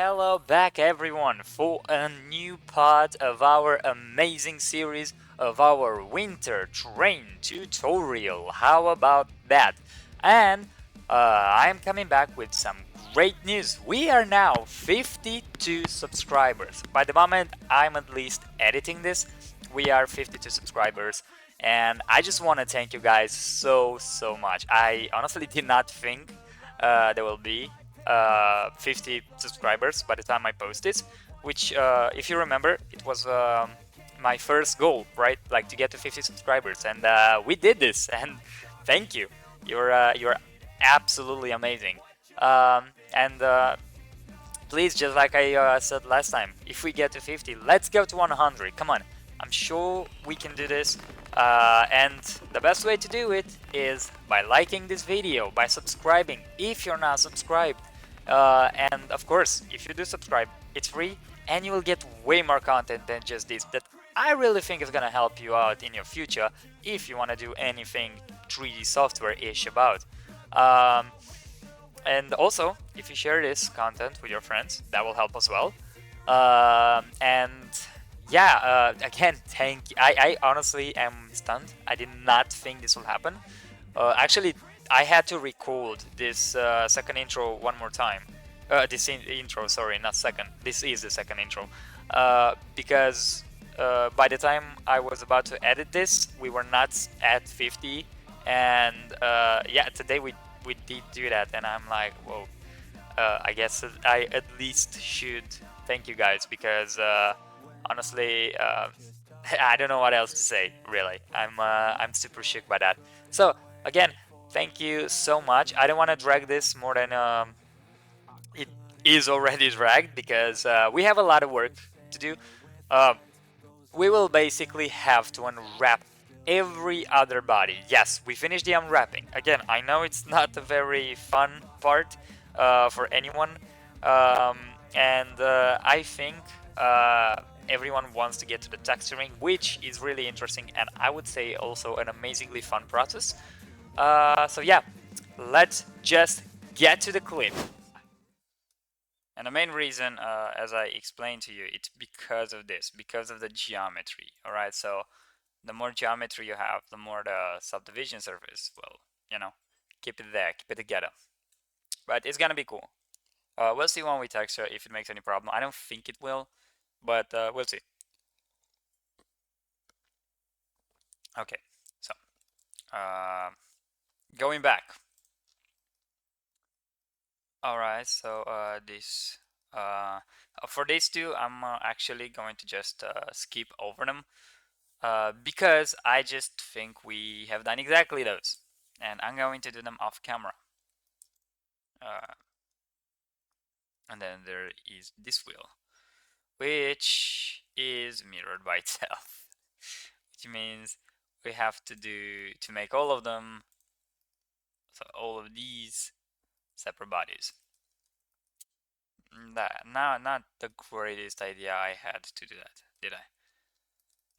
Hello back everyone for a new part of our amazing series of our winter train tutorial. How about that? And I'm coming back with some great news. We are now 52 subscribers. By the moment I'm at least editing this, we are 52 subscribers. And I just want to thank you guys so much. I honestly did not think there will be 50 subscribers by the time I post this, which, if you remember, it was my first goal, right? Like to get to 50 subscribers, and we did this. And thank you. You're absolutely amazing. And please, just like I said last time, if we get to 50, let's go to 100. Come on, I'm sure we can do this. And the best way to do it is by liking this video, by subscribing if you're not subscribed. And of course, if you do subscribe, it's free and you will get way more content than just this that I really think is gonna help you out in your future if you want to do anything 3D software-ish about. Um, and also, if you share this content with your friends, that will help as well. And yeah, again, thank you. I honestly am stunned. I did not think this will happen. Actually, I had to record this second intro one more time. This intro, sorry, not second. This is the second intro. Because by the time I was about to edit this, we were not at 50. And yeah, today we did do that, and I'm like, whoa. I guess I at least should thank you guys because honestly, I don't know what else to say. Really, I'm super shook by that. So again, thank you so much. I don't want to drag this more than it is already dragged because we have a lot of work to do. Um, we will basically have to unwrap every other body. Yes, we finished the unwrapping. Again, I know it's not a very fun part for anyone, um, and I think everyone wants to get to the texturing, which is really interesting, and I would say also an amazingly fun process. So yeah, let's just get to the clip. And the main reason, as I explained to you, it's because of this, because of the geometry. All right, so the more geometry you have, the more the subdivision surface will, keep it there, keep it together. But it's gonna be cool. We'll see when we texture if it makes any problem. I don't think it will, but we'll see. Okay, so going back. All right, so for these two, I'm actually going to just skip over them. Because I just think we have done exactly those, and I'm going to do them off camera. And then there is this wheel, which is mirrored by itself, which means we have to make all of them, so all of these separate bodies. That not the greatest idea I had to do that, did I?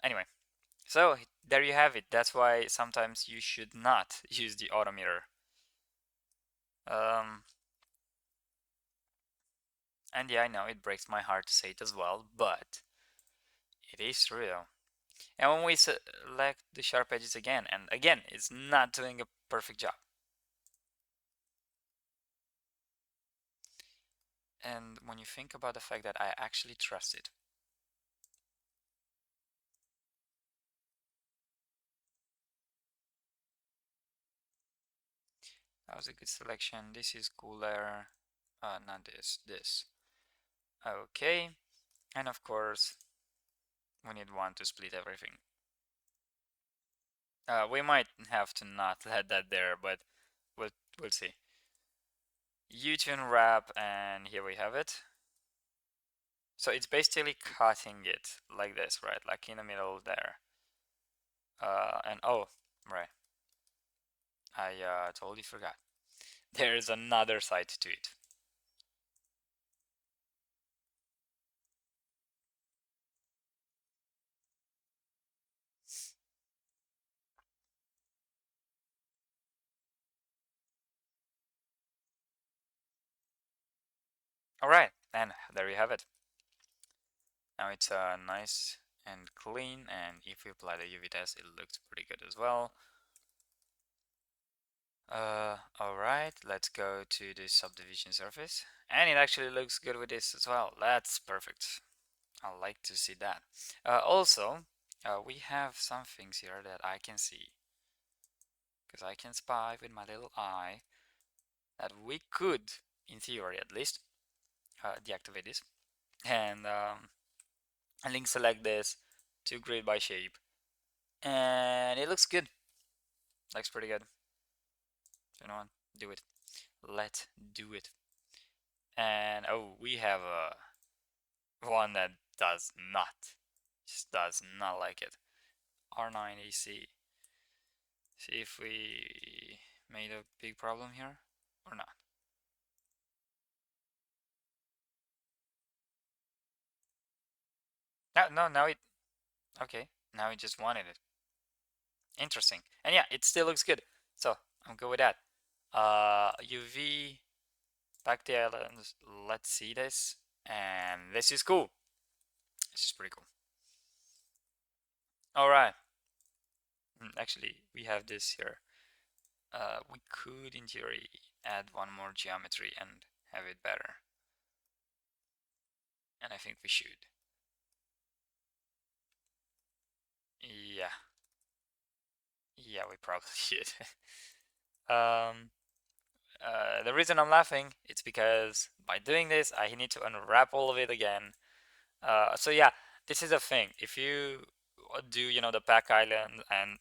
Anyway, so there you have it. That's why sometimes you should not use the auto mirror. And yeah, I know it breaks my heart to say it as well, but it is true. And when we select the sharp edges again, and again, it's not doing a perfect job. And when you think about the fact that I actually trust it, that was a good selection. This is cooler. Not this. Okay. And of course, we need one to split everything. We might have to not let that there, but we'll see. U-turn wrap, and here we have it. So it's basically cutting it like this, right? Like in the middle there. And oh, right. I totally forgot. There's another side to it. All right. And there you have it. Now it's nice and clean, and if we apply the UV test, it looks pretty good as well. Alright, let's go to the subdivision surface. And it actually looks good with this as well. That's perfect. I like to see that. Also, we have some things here that I can see, because I can spy with my little eye that we could, in theory at least, deactivate this. And link select this to grid by shape. And it looks good. Looks pretty good. You know what? Do it. Let's do it. And oh, we have one that does not. Just does not like it. R9 AC. See if we made a big problem here or not. No, now it. Okay, now it just wanted it. Interesting. And yeah, it still looks good. So I'm good with that. UV back the islands. Let's see this. And this is cool. This is pretty cool. All right. Actually, we have this here. We could, in theory, add one more geometry and have it better. And I think we should. Yeah. Yeah, we probably should. um, the reason I'm laughing, it's because by doing this, I need to unwrap all of it again. So yeah, this is a thing. If you do, the pack island and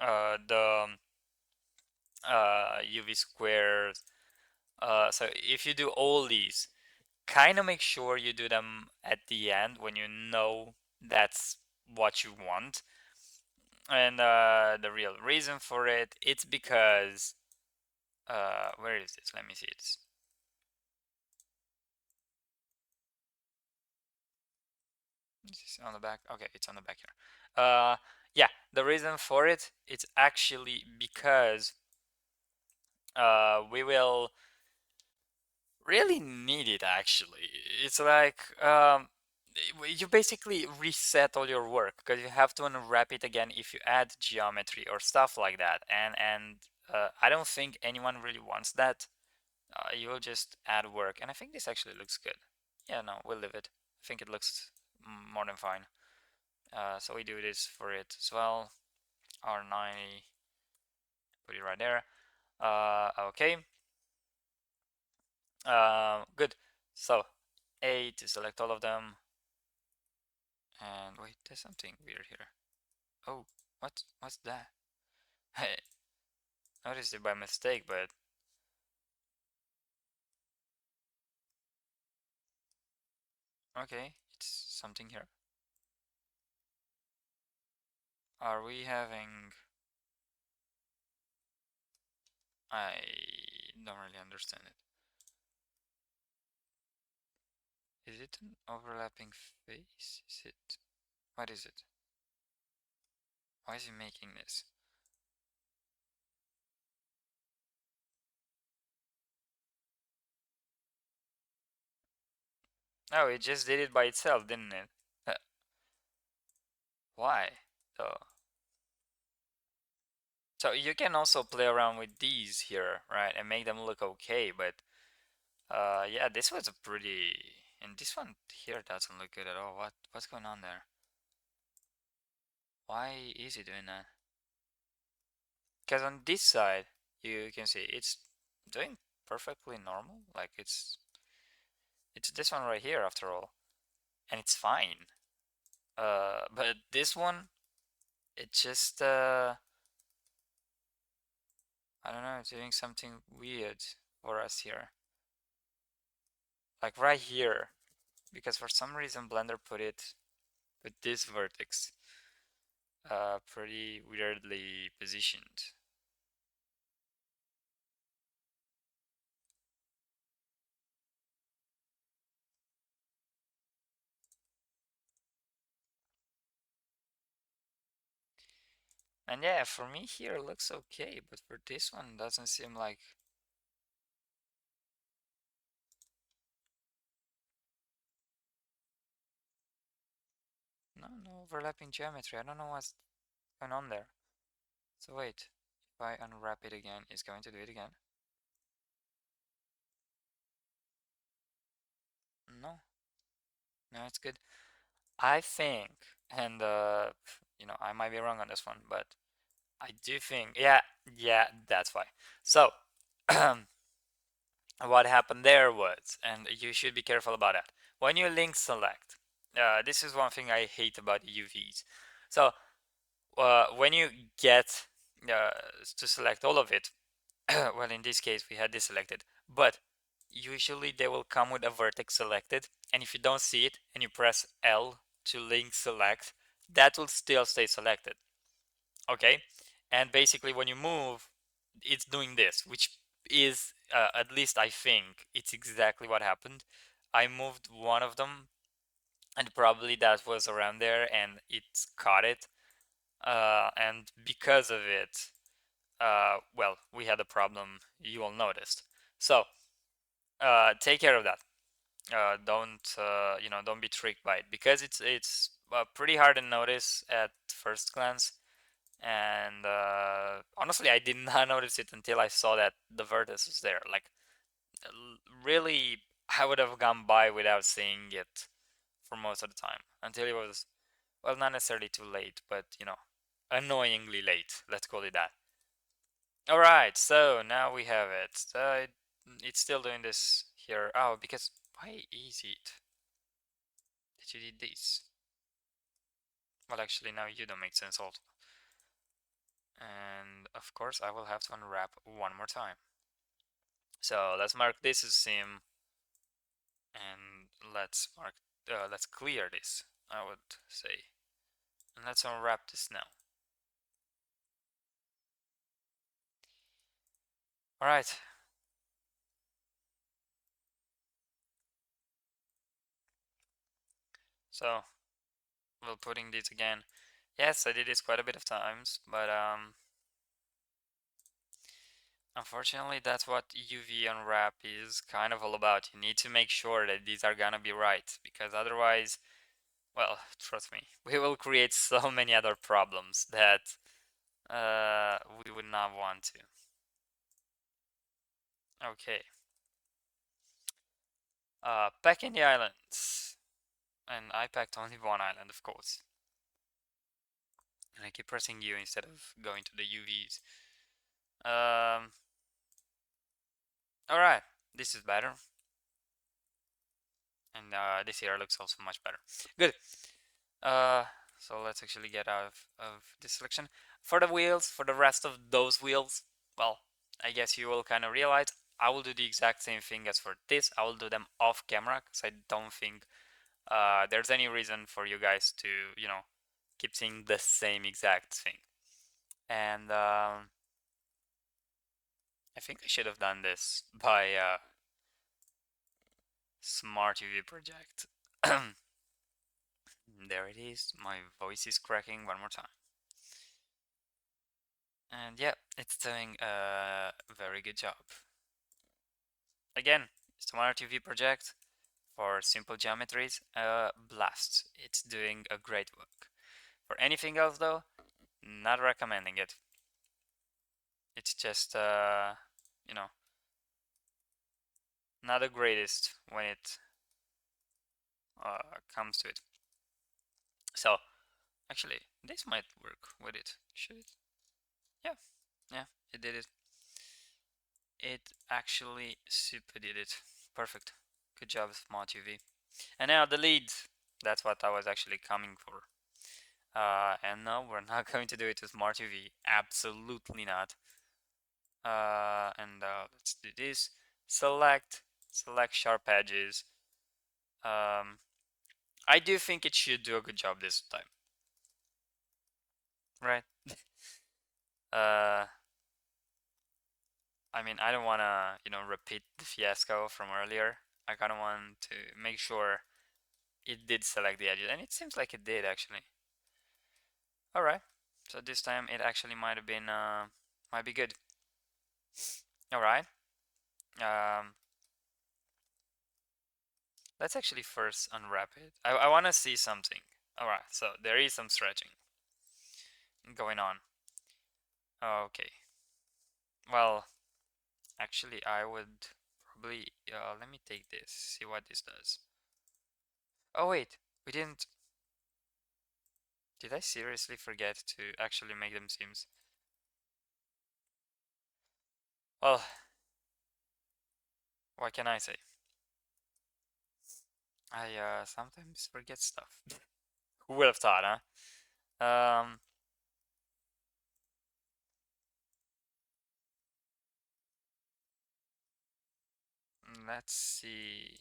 the UV squares, so if you do all these, kind of make sure you do them at the end when you know that's what you want. And the real reason for it, it's because where is this? Let me see. It's on the back. Okay, it's on the back here. Yeah, the reason for it, it's actually because we will really need it actually. It's like you basically reset all your work because you have to unwrap it again if you add geometry or stuff like that. And I don't think anyone really wants that. You will just add work, and I think this actually looks good. Yeah, no, we'll leave it. I think it looks more than fine. So we do this for it as well. R90, put it right there. Okay. Good. So A to select all of them. And wait, there's something weird here. Oh, what's that? I noticed it by mistake, but okay, it's something here. Are we having? I don't really understand it. Is it an overlapping face? Is it? What is it? Why is he making this? No, it just did it by itself, didn't it? Why? So, so you can also play around with these here, right, and make them look okay, but yeah, this was a pretty, and this one here doesn't look good at all. What's going on there? Why is he doing that? Because on this side, you can see it's doing perfectly normal. Like it's this one right here after all, and it's fine. But this one, it just I don't know, it's doing something weird for us here. Like right here, because for some reason Blender put it with this vertex pretty weirdly positioned. And yeah, for me here it looks okay, but for this one doesn't seem like No, no overlapping geometry. I don't know what's going on there. So wait, if I unwrap it again, it's going to do it again. No, no, it's good. I think, and I might be wrong on this one, but I do think, yeah, yeah, that's why. So, what happened there was, and you should be careful about that. When you link select, this is one thing I hate about UVs. So, when you get to select all of it, well, in this case, we had this selected, but usually they will come with a vertex selected, and if you don't see it and you press L to link select, that will still stay selected. Okay, and basically when you move, it's doing this, which is at least I think it's exactly what happened. I moved one of them, and probably that was around there, and it caught it, and because of it, well, we had a problem you all noticed. So take care of that. Don't be tricked by it, because it's pretty hard to notice at first glance. And honestly, I did not notice it until I saw that the vertex was there. Like, really, I would have gone by without seeing it for most of the time until it was, well, not necessarily too late, but annoyingly late. Let's call it that. All right, so now we have it. It's still doing this here. Oh, because why is it that you did this? Well, actually, now you don't make sense also. And of course, I will have to unwrap one more time. So let's mark this as sim, and let's clear this, I would say, and let's unwrap this now. All right. So we're putting this again. Yes, I did this quite a bit of times, but unfortunately, that's what UV unwrap is kind of all about. You need to make sure that these are gonna be right, because otherwise, well, trust me, we will create so many other problems that we would not want to. Okay. Packing the islands. And I packed only one island, of course. And I keep pressing U instead of going to the UVs. Alright, this is better. And this here looks also much better. Good. Uh, so let's actually get out of this selection. For the wheels, for the rest of those wheels, well, I guess you will kind of realize I will do the exact same thing as for this. I will do them off camera, because I don't think there's any reason for you guys to, keep seeing the same exact thing. And I think I should have done this by Smart UV project. There it is. My voice is cracking one more time. And yeah, it's doing a very good job. Again, Smart UV project for simple geometries, blast. It's doing a great work. For anything else though, not recommending it. It's just, not the greatest when it comes to it. So, actually, this might work with it. Should it? Yeah, yeah, it did it. It actually super did it. Perfect. Good job, Smart UV. And now the lead. That's what I was actually coming for. And no, we're not going to do it with Smart UV. Absolutely not. And let's do this. Select sharp edges. Um, I do think it should do a good job this time. Right? uh, I mean, I don't want to, repeat the fiasco from earlier. I kind of want to make sure it did select the edges, and it seems like it did actually. All right, so this time it actually might have been, might be good. All right, um, let's actually first unwrap it. I want to see something. Alright, so there is some stretching going on. Okay. Well, actually, I would probably let me take this, see what this does. Oh wait, we didn't. Did I seriously forget to actually make them seams? Well, what can I say? I sometimes forget stuff. Who would have thought, huh? Let's see.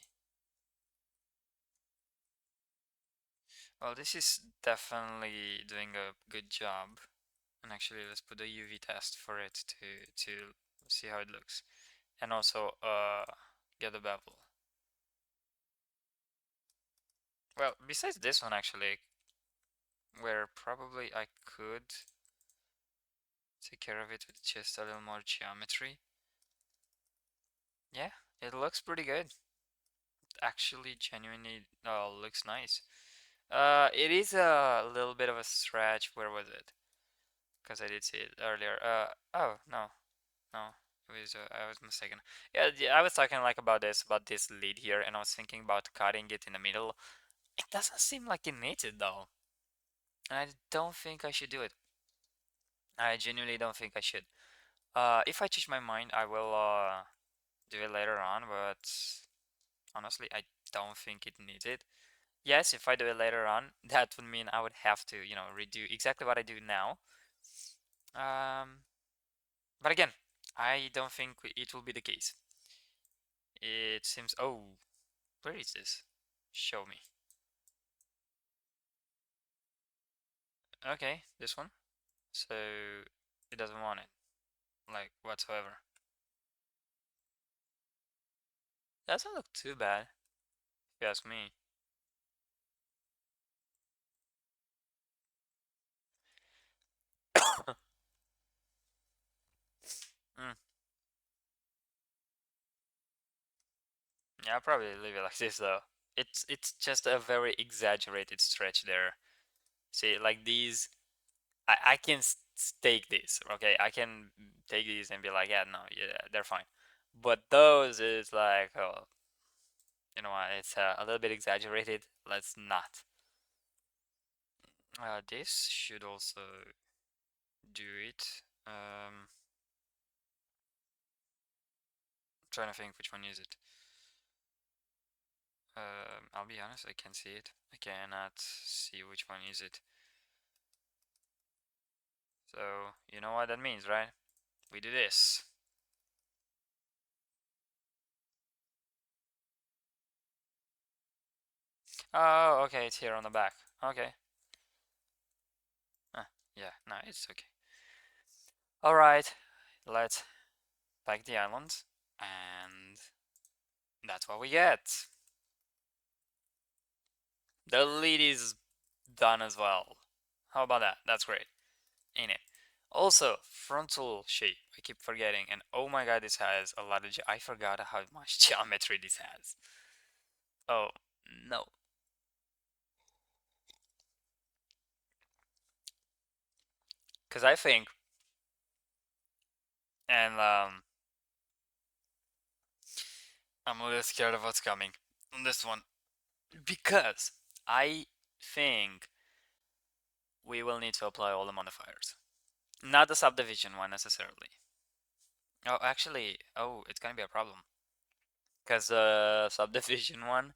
Well, this is definitely doing a good job. And actually, let's put a UV test for it to see how it looks. And also get a bevel. Well, besides this one actually, where probably I could take care of it with just a little more geometry. Yeah, it looks pretty good. Actually, genuinely looks nice. It is a little bit of a stretch. Where was it? Because I did see it earlier. Oh no, no, it was I was mistaken. Yeah, I was talking like about this lid here, and I was thinking about cutting it in the middle. It doesn't seem like it needs it though, and I don't think I should do it. I genuinely don't think I should. If I change my mind, I will do it later on, but honestly, I don't think it needs it. Yes, if I do it later on, that would mean I would have to, redo exactly what I do now. Um, but again, I don't think it will be the case. It seems, oh, where is this? Show me. Okay, this one. So it doesn't want it, like whatsoever. Doesn't look too bad, if you ask me. Mm, yeah, I'll probably leave it like this though. It's just a very exaggerated stretch there. See, like these, I can take this, okay? I can take these and be like, yeah, no, yeah, they're fine. But those is like, oh, you know what? It's a little bit exaggerated. Let's not. This should also do it. Trying to think which one is it. I'll be honest, I can't see it. I cannot see which one is it. So, you know what that means, right? We do this. Oh, okay, it's here on the back. Okay. Yeah, no, it's okay. Alright, let's pack the island, and that's what we get. The lid is done as well. How about that? That's great, ain't it? Also, frontal shape. I keep forgetting, and oh my god, this has a lot of. I forgot how much geometry this has. Oh no, because I think, and I'm a little scared of what's coming on this one because I think we will need to apply all the modifiers, not the subdivision one necessarily. Oh, actually, oh, it's gonna be a problem because the subdivision one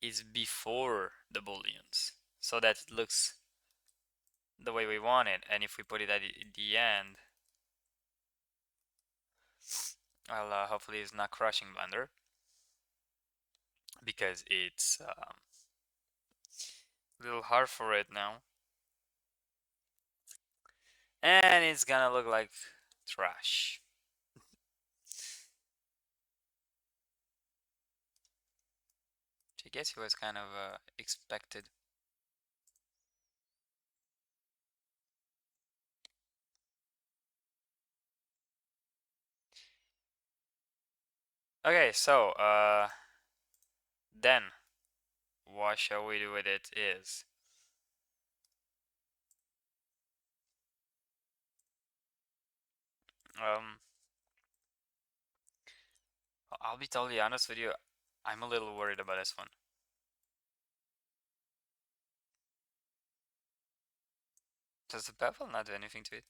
is before the booleans, so that it looks the way we want it. And if we put it at the end, well, hopefully it's not crushing Blender because it's a little hard for it now, and it's gonna look like trash. I guess it was kind of expected. Okay, so then what shall we do with it is Um, I'll be totally honest with you. I'm a little worried about this one. Does the bevel not do anything to it?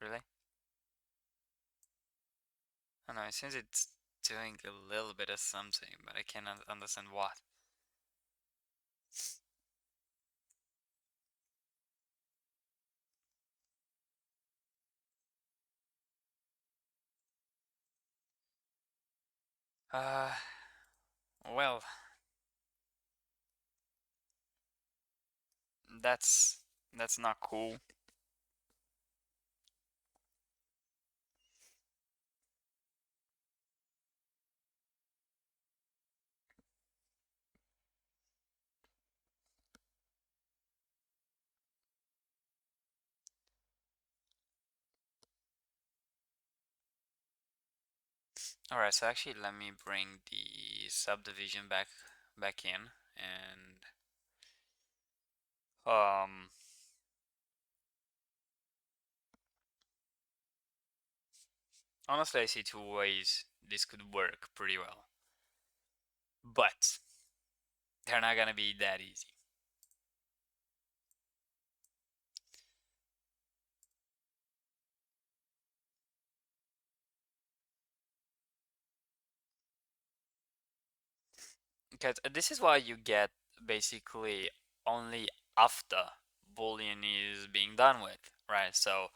Really? I don't know, it seems it's doing a little bit of something, but I cannot understand what. Uh, well, that's that's not cool. Alright, so actually let me bring the subdivision back in and um honestly I see two ways this could work pretty well. But they're not gonna be that easy. Because this is why you get basically only after Boolean is being done with, right? So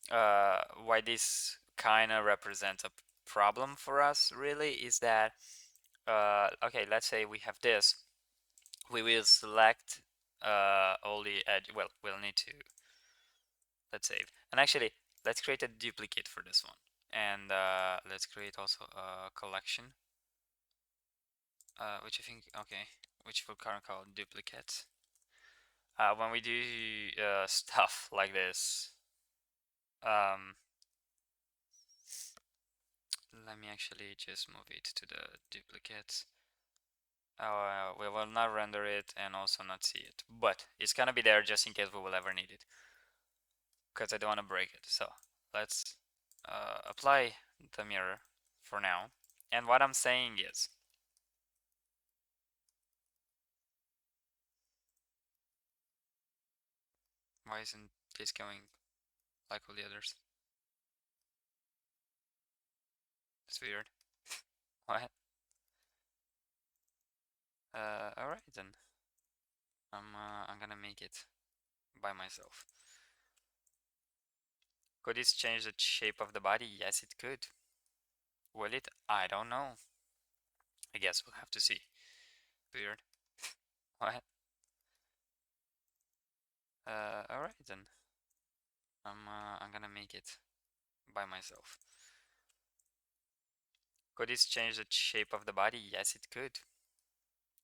why this kind of represents a problem for us really is that okay, let's say we have this, we will select all the edge. Well, we'll need to, let's save, and actually let's create a duplicate for this one, and let's create also a collection, which I think, okay, which we'll currently call duplicates. When we do stuff like this, um, let me actually just move it to the duplicates. We will not render it and also not see it, but it's gonna be there just in case we will ever need it, because I don't want to break it. So let's apply the mirror for now. And what I'm saying is, why isn't this going like all the others? It's weird. What? All right then. I'm gonna make it by myself. Could this change the shape of the body? Yes, it could. Will it? I don't know. I guess we'll have to see. Weird. What? All right then. I'm gonna make it by myself. Could this change the shape of the body? Yes, it could.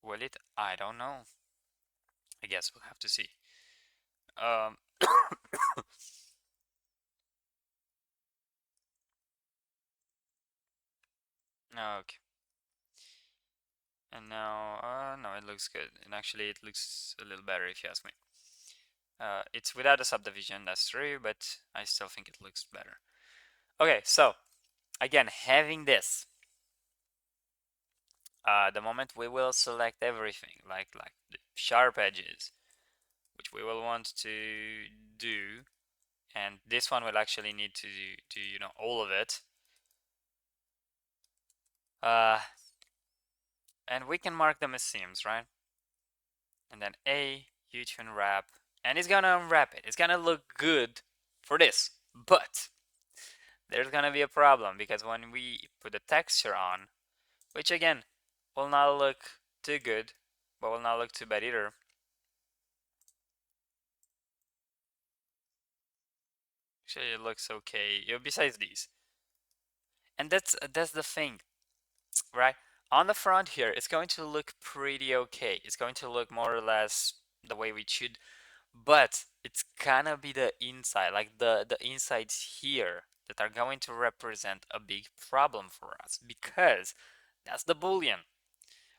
Will it? I don't know. I guess we'll have to see. Um, okay. And now, no, it looks good. And actually, it looks a little better if you ask me. It's without a subdivision, that's true, but I still think it looks better. Okay, so again, having this, the moment we will select everything, like the sharp edges, which we will want to do, and this one will actually need to do all of it. Uh, and we can mark them as seams, right? And then A, U to unwrap, and it's gonna unwrap it. It's gonna look good for this, but there's gonna be a problem because when we put the texture on, which again will not look too good, but will not look too bad either. Actually, it looks okay. Besides these, and that's the thing, right? On the front here, it's going to look pretty okay. It's going to look more or less the way we should, but it's gonna be the inside, like the insides here, that are going to represent a big problem for us because that's the boolean.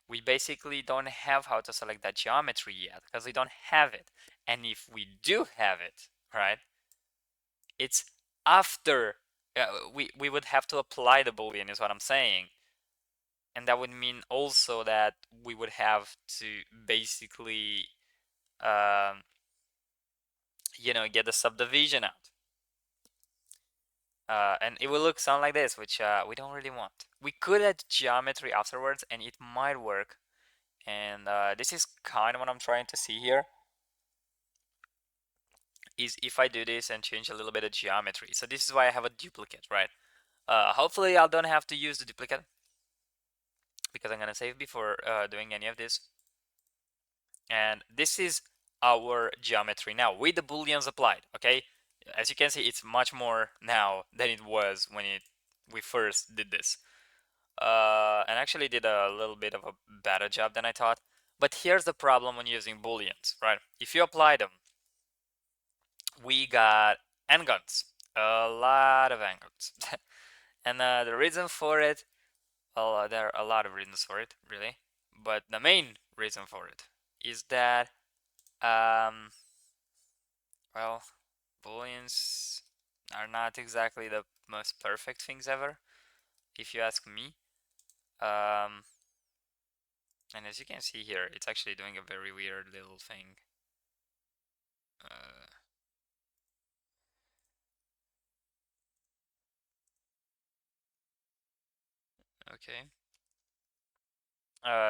We basically don't have how to select that geometry yet because we don't have it. And if we do have it, right, it's after we would have to apply the boolean is what I'm saying, and that would mean also that we would have to basically um, get the subdivision out. And it will look something like this, which we don't really want. We could add geometry afterwards, and it might work. And this is kind of what I'm trying to see here, is if I do this and change a little bit of geometry. So this is why I have a duplicate, right? Hopefully I don't have to use the duplicate, because I'm gonna save before doing any of this. And this is our geometry now with the booleans applied, okay? As you can see, it's much more now than it was when we first did this. And actually did a little bit of a better job than I thought. But here's the problem when using booleans, right? If you apply them, we got n-guns, a lot of n-guns. And the reason for it, well, there are a lot of reasons for it, really. But the main reason for it is that, um, well, booleans are not exactly the most perfect things ever, if you ask me. Um, and as you can see here, it's actually doing a very weird little thing. Uh, okay.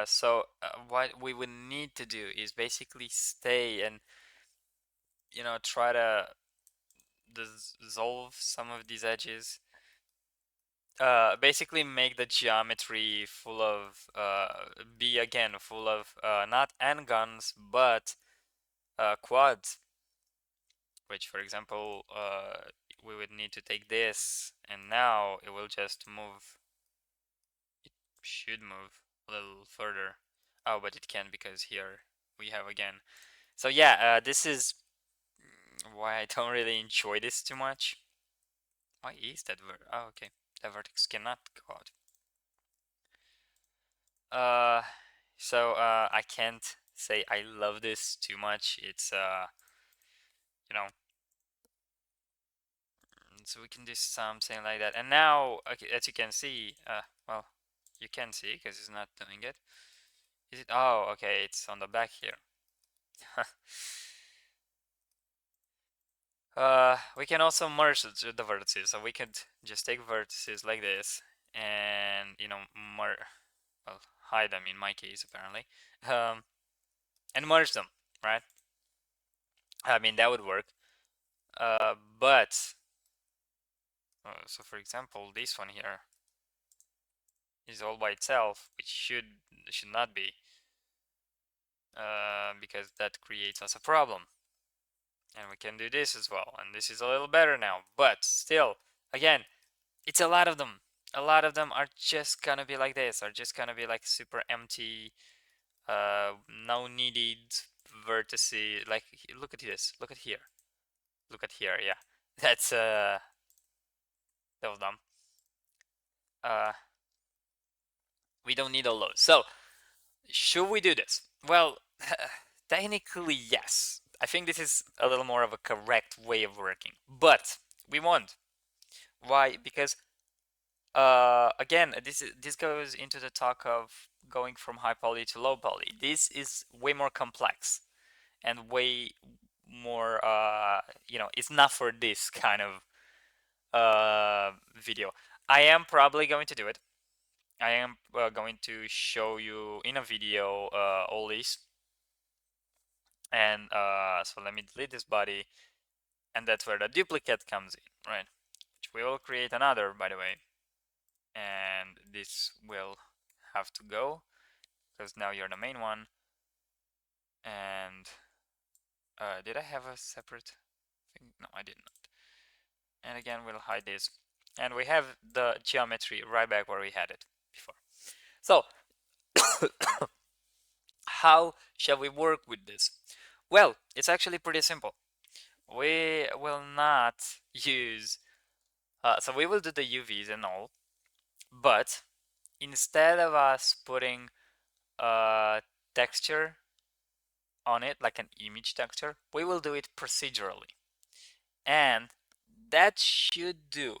So what we would need to do is basically stay and try to dissolve some of these edges. Basically make the geometry full of be again full of not n-guns but quads, which for example we would need to take this, and now it will just move. It should move a little further. Oh, but it can't because here we have again. So yeah, this is why I don't really enjoy this too much. Why is that oh, okay. That vertex cannot go out. Uh, I can't say I love this too much. It's you know, so we can do something like that. And now, okay, as you can see, well, you can see because it's not doing it. Is it? Oh, okay, it's on the back here. We can also merge the vertices. So we could just take vertices like this and, well, hide them in my case, apparently, um, and merge them, right? I mean, that would work. But so for example, this one here is all by itself, which should not be, because that creates us a problem. And we can do this as well, and this is a little better now. But still, again, it's a lot of them. A lot of them are just gonna be like this, are just gonna be like super empty, no needed vertices. Like, look at this, look at here, look at here. Yeah, that's that was dumb. Uh, we don't need all those. So, should we do this? Well, technically, yes. I think this is a little more of a correct way of working, but we won't. Why? Because again, this goes into the talk of going from high poly to low poly. This is way more complex and way more it's not for this kind of video. I am probably going to do it. I am going to show you in a video all these. And so let me delete this body, and that's where the duplicate comes in, right? Which we will create another, by the way. And this will have to go because now you're the main one. And did I have a separate thing? No, I did not. And again, we'll hide this. And we have the geometry right back where we had it before. So how shall we work with this? Well, it's actually pretty simple. We will not use, so we will do the UVs and all, but instead of us putting a texture on it, like an image texture, we will do it procedurally. And that should do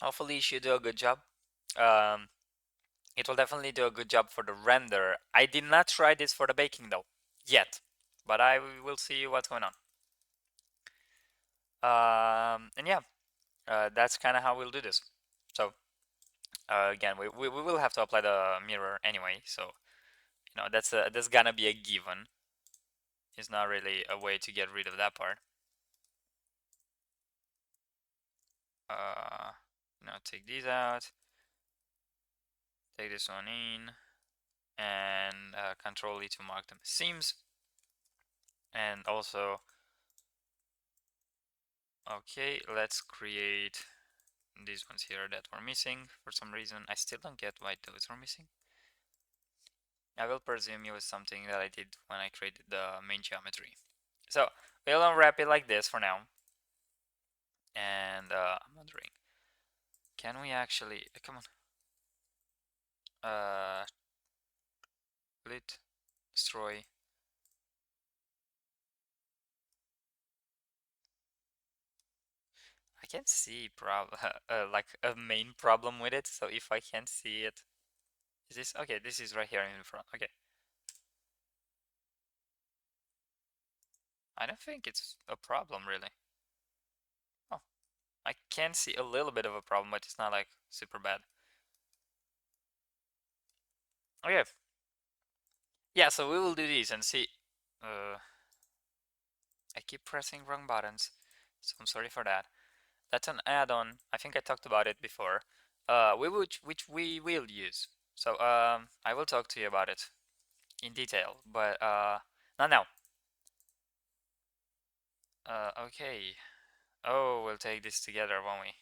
Hopefully it should do a good job. Um, it will definitely do a good job for the render. I did not try this for the baking though, yet. But I will see what's going on. And yeah, that's kind of how we'll do this. So again, we will have to apply the mirror anyway. So that's gonna be a given. It's not really a way to get rid of that part. Uh, take these out, take this one in, and Control E to mark them as seams. And also, okay, let's create these ones here that were missing for some reason. I still don't get why those were missing. I will presume it was something that I did when I created the main geometry. So we'll unwrap it like this for now. And I'm wondering, can we actually, come on, split, destroy. I can't see like a main problem with it. So if I can't see it, is this okay? This is right here in front. Okay, I don't think it's a problem really. Oh, I can see a little bit of a problem, but it's not like super bad. Okay, yeah. So we will do this and see. I keep pressing wrong buttons, so I'm sorry for that. That's an add-on. I think I talked about it before. Which we will use. So I will talk to you about it in detail, but not now. Okay. Oh, we'll take this together, won't we?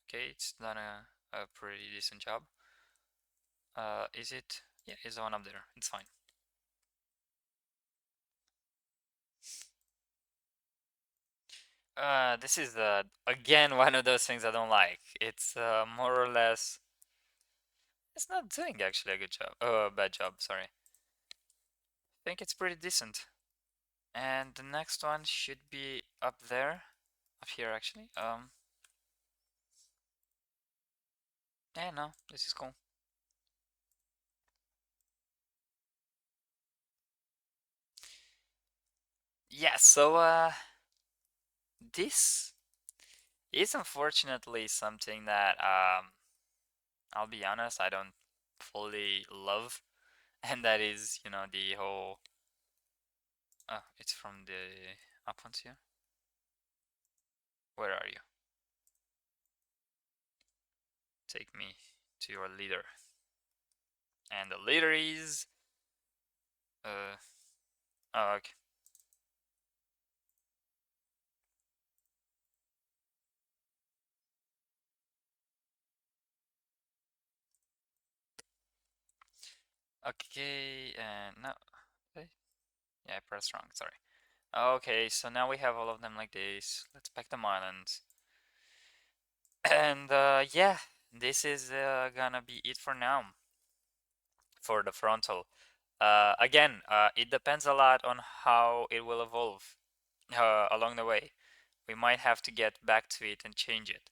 Okay, it's done a pretty decent job. Is it? Yeah, it's the one up there. It's fine. This is again one of those things I don't like. It's more or less. It's not doing actually a good job. Oh, a bad job. Sorry. I think it's pretty decent. And the next one should be up there, up here actually. Yeah, no, this is cool. Yeah, so this is unfortunately something that I'll be honest, I don't fully love, and that is, the whole. It's from the up ones here. Where are you? Take me to your leader, and the leader is. Uh, oh, okay. Okay, and no. Okay. Yeah, I pressed wrong. Sorry. Okay, so now we have all of them like this. Let's pack them islands. And yeah, this is gonna be it for now for the frontal. Again, it depends a lot on how it will evolve along the way. We might have to get back to it and change it.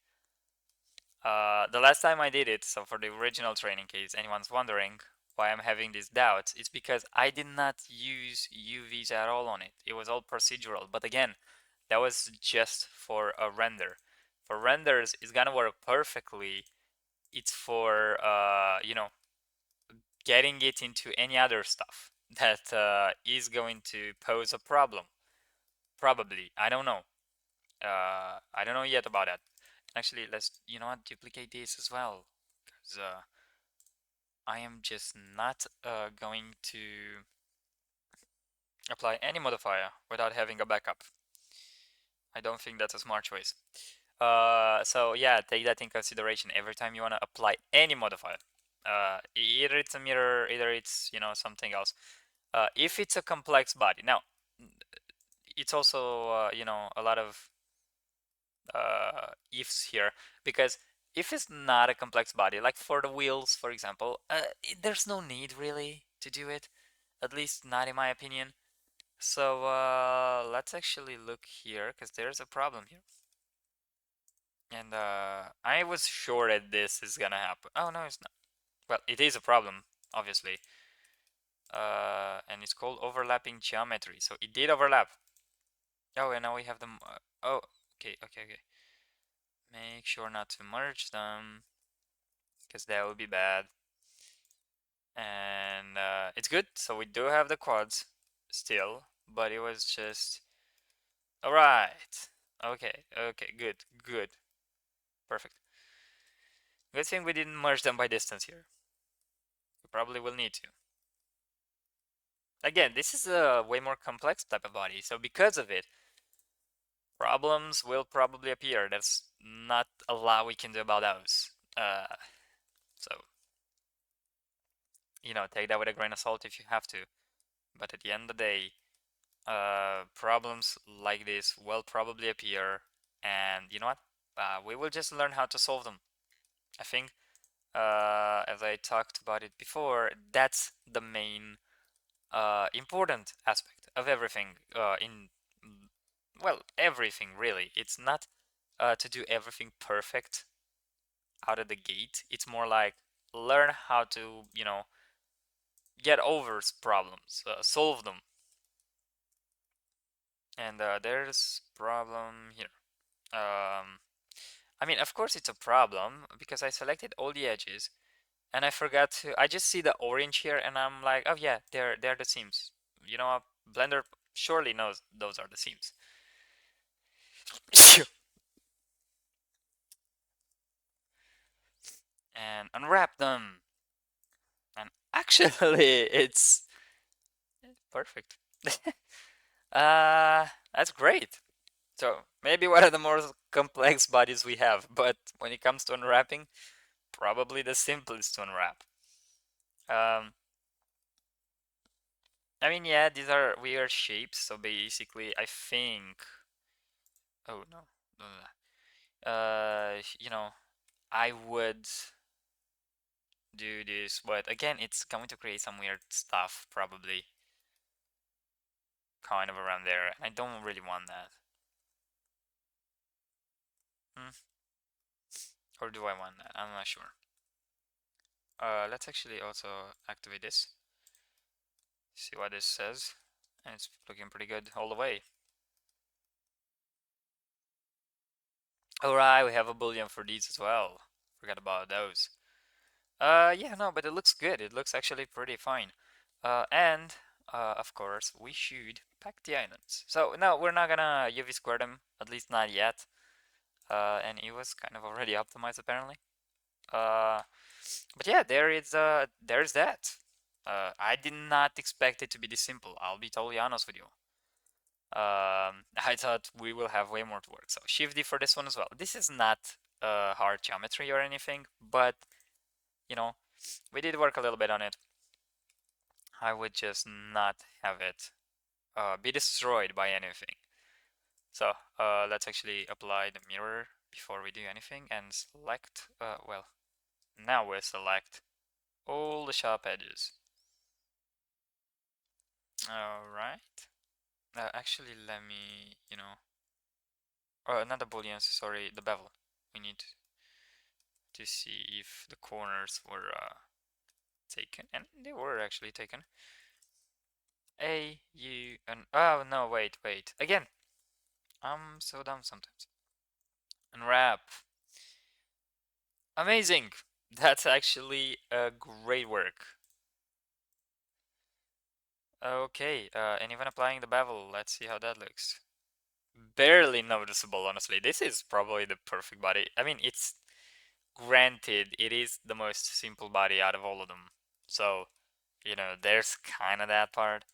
The last time I did it, so for the original training case, anyone's wondering why I'm having these doubts, it's because I did not use UVs at all on it. It was all procedural. But again, that was just for a render. For renders, it's gonna work perfectly. It's for getting it into any other stuff that is going to pose a problem. Probably, I don't know. I don't know yet about that. Actually, let's what, duplicate this as well, because I am just not going to apply any modifier without having a backup. I don't think that's a smart choice. So yeah, take that in consideration every time you want to apply any modifier. Either it's a mirror, either it's something else. If it's a complex body, now it's also a lot of ifs here, because if it's not a complex body, like for the wheels, for example, there's no need really to do it, at least not in my opinion. So let's actually look here, because there's a problem here. And I was sure that this is gonna happen. Oh no, it's not. Well, it is a problem, obviously. And it's called overlapping geometry. So it did overlap. Oh, and now we have them. Oh, okay, okay, okay. Make sure not to merge them, because that would be bad. And it's good. So we do have the quads still, but it was just. All right. Okay, okay, good, good, perfect. Good thing we didn't merge them by distance here. We probably will need to. Again, this is a way more complex type of body, so because of it, problems will probably appear. That's not a lot we can do about those. So, take that with a grain of salt if you have to. But at the end of the day, problems like this will probably appear, and you know what? We will just learn how to solve them. I think, as I talked about it before, that's the main important aspect of everything well, everything really. It's not to do everything perfect out of the gate. It's more like learn how to, get over problems, solve them. And there's problem here. I mean, of course it's a problem because I selected all the edges and I forgot to. I just see the orange here and I'm like, oh yeah, they're the seams. You know, Blender surely knows those are the seams. And unwrap them. And actually, it's perfect. That's great. So maybe one of the more complex bodies we have, but when it comes to unwrapping, probably the simplest to unwrap. Um, I mean, yeah, these are weird shapes. So basically, I think. Oh no, no, no, no. I would do this, but again, it's going to create some weird stuff, probably kind of around there, and I don't really want that. Hmm. Or do I want that? I'm not sure. Let's actually also activate this. See what this says. And it's looking pretty good all the way. Alright, we have a boolean for these as well. Forgot about those. Yeah, no, but it looks good. It looks actually pretty fine. And of course, we should pack the items. So, no, we're not gonna UV square them, at least not yet. And it was kind of already optimized apparently. Uh, but yeah, there's that. I did not expect it to be this simple. I'll be totally honest with you. I thought we will have way more to work. So Shift D for this one as well. This is not hard geometry or anything, but you know, we did work a little bit on it. I would just not have it be destroyed by anything. So let's actually apply the mirror before we do anything and select, well, now we'll select all the sharp edges. Alright. Actually, let me, not the booleans, sorry, the bevel. We need to see if the corners were taken, and they were actually taken. A, U, and oh no, wait, again. I'm so dumb sometimes. Unwrap. Amazing. That's actually great work. Okay, and even applying the bevel, let's see how that looks. Barely noticeable, honestly. This is probably the perfect body. I mean, it's granted, it is the most simple body out of all of them. So, there's kind of that part.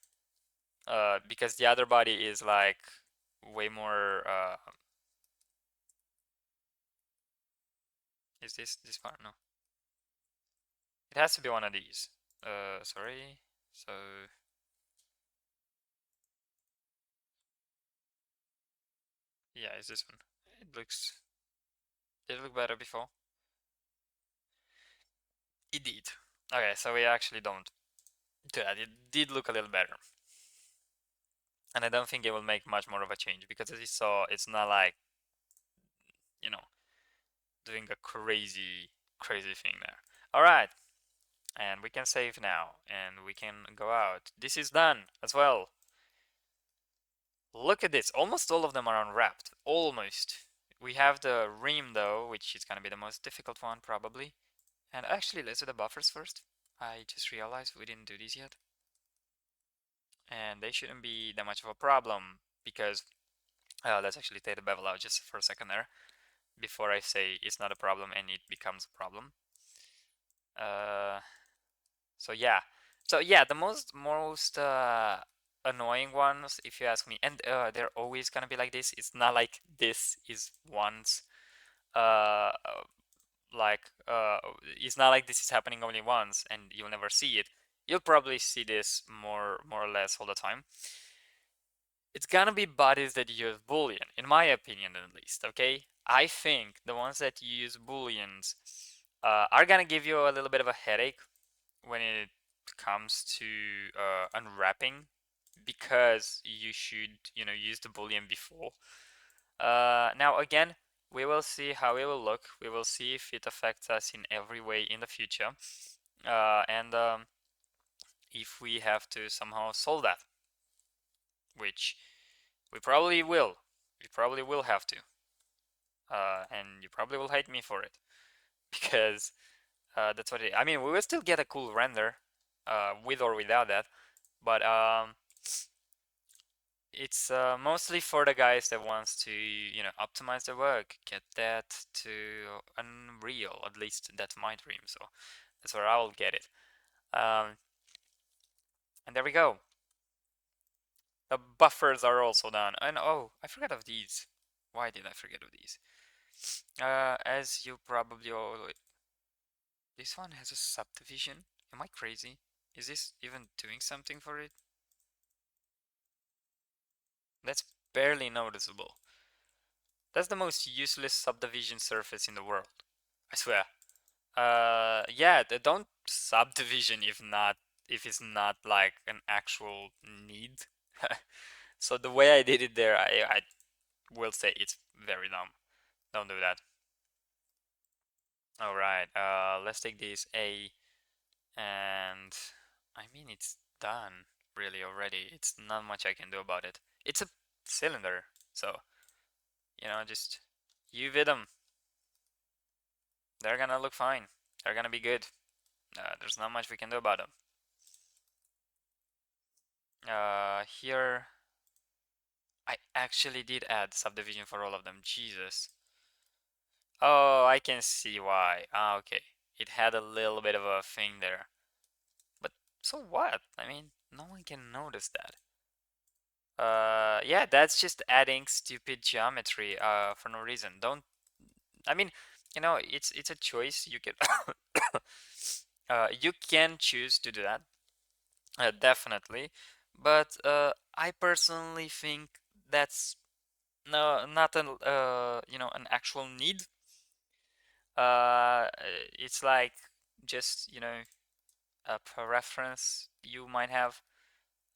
Because the other body is like way more. Is this part? No. It has to be one of these. Sorry. So yeah, it's this one. It looks. Did it look better before? It did. Okay, so we actually don't do that. It did look a little better. And I don't think it will make much more of a change because as you saw, it's not like, you know, doing a crazy, crazy thing there. All right, and we can save now, and we can go out. This is done as well. Look at this. Almost all of them are unwrapped. Almost. We have the rim though, which is gonna be the most difficult one probably. And actually, let's do the buffers first. I just realized we didn't do these yet. And they shouldn't be that much of a problem because let's actually take the bevel out just for a second there before I say it's not a problem and it becomes a problem. Uh, so yeah, the most annoying ones, if you ask me, and they're always gonna be like this. It's not like this is once uh like it's not like this is happening only once and you'll never see it. You'll probably see this more or less all the time. It's gonna be bodies that use boolean, in my opinion at least. Okay, I think the ones that use booleans are gonna give you a little bit of a headache when it comes to unwrapping, because you should, use the boolean before. Now again, we will see how it will look. We will see if it affects us in every way in the future, and if we have to somehow solve that, which we probably will. We probably will have to, and you probably will hate me for it because that's what I mean. We will still get a cool render, with or without that, but it's mostly for the guys that wants to, optimize their work, get that to Unreal. At least that's my dream. So that's where I'll get it. Um, and there we go. The buffers are also done. And oh, I forgot of these. Why did I forget of these? As you probably all, this one has a subdivision. Am I crazy? Is this even doing something for it? That's barely noticeable. That's the most useless subdivision surface in the world. I swear. Yeah, they don't subdivision if it's not like an actual need. So the way I did it there, I will say it's very dumb. Don't do that. All right. Let's take this A, and I mean it's done really already. It's not much I can do about it. It's a cylinder, so just UV them. They're gonna look fine. They're gonna be good. There's not much we can do about them. Here I actually did add subdivision for all of them. Jesus. Oh, I can see why. Ah, okay. It had a little bit of a thing there. But so what? I mean, no one can notice that. Yeah, that's just adding stupid geometry for no reason. Don't I mean, it's a choice. You can you can choose to do that. Definitely. But I personally think that's no, not an an actual need. It's like just a preference you might have.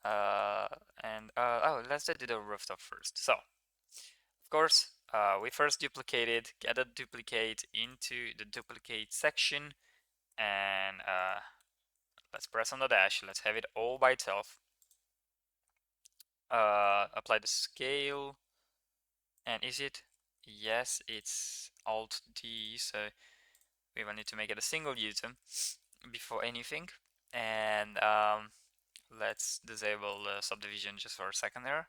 And oh, let's do the rooftop first. So of course, we first duplicated, get a duplicate into the duplicate section, and let's press on the dash. Let's have it all by itself. Apply the scale, and is it? Yes, it's Alt D, so we will need to make it a single user before anything. And let's disable the subdivision just for a second there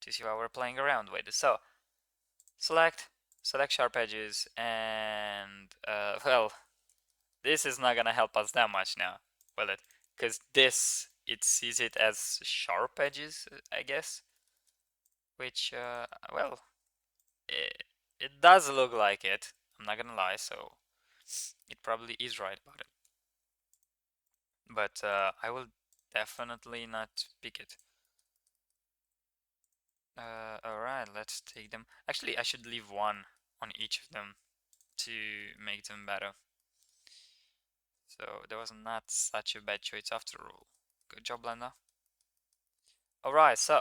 to see what we're playing around with. So select sharp edges, and well, this is not gonna help us that much now, will it? Because this, it sees it as sharp edges, I guess, which well, it does look like it. I'm not gonna lie, so it probably is right about it. But I will definitely not pick it. Alright, let's take them. Actually, I should leave one on each of them to make them better. So that was not such a bad choice after all. Good job, Blender. Alright, so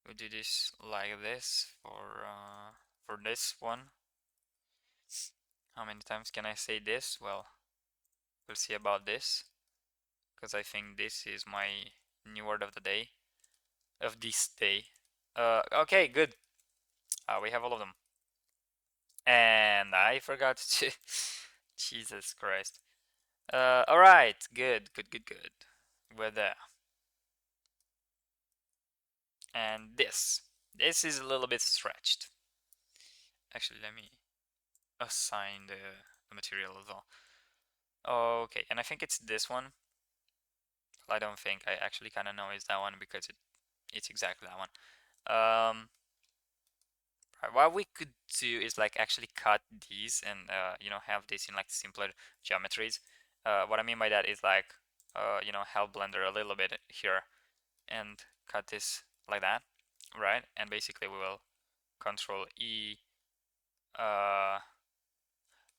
we'll do this like this for for this one. How many times can I say this? Well, we'll see about this, because I think this is my new word of the day, of this day. Okay, good. We have all of them. And I forgot to. Jesus Christ. All right, good, good, good, good. We're there. And this is a little bit stretched. Actually, let me assign the material as well. Okay, and I think it's this one. I don't think I actually kind of know it's that one because it's exactly that one. What we could do is like actually cut these and you know, have this in like simpler geometries. What I mean by that is like you know, help Blender a little bit here and cut this like that, right? And basically we will Control E.